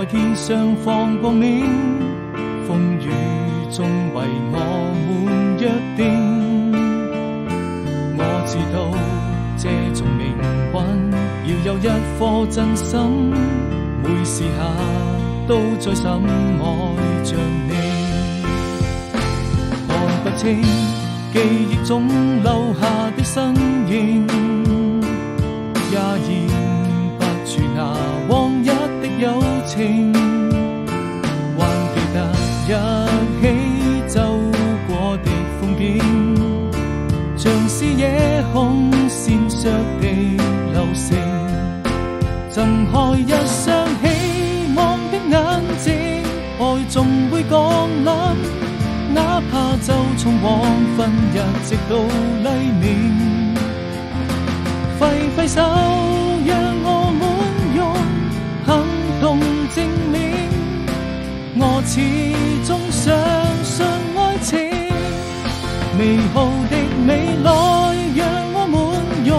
在天上放光明，風雨中為我們約定。我知道這種命運要有一顆真心，每時下都在深愛着你。看不清記憶中留下的身影，也掩不住那往日的友情，還記得一起走過的風景，像是夜空閃爍的流星，睜開一雙希望的眼睛，愛總會降臨，哪怕就從黃昏一直到黎明。揮揮手，讓我們用行動證明，我始終相信愛情。美好的未來，讓我們用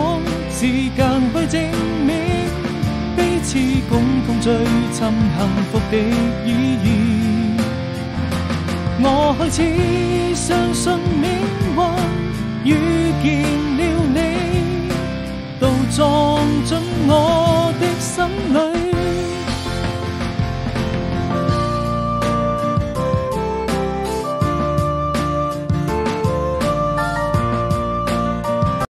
時間去證明，彼此共同追尋幸福的意義。我開始相信命運，遇見了你，到咗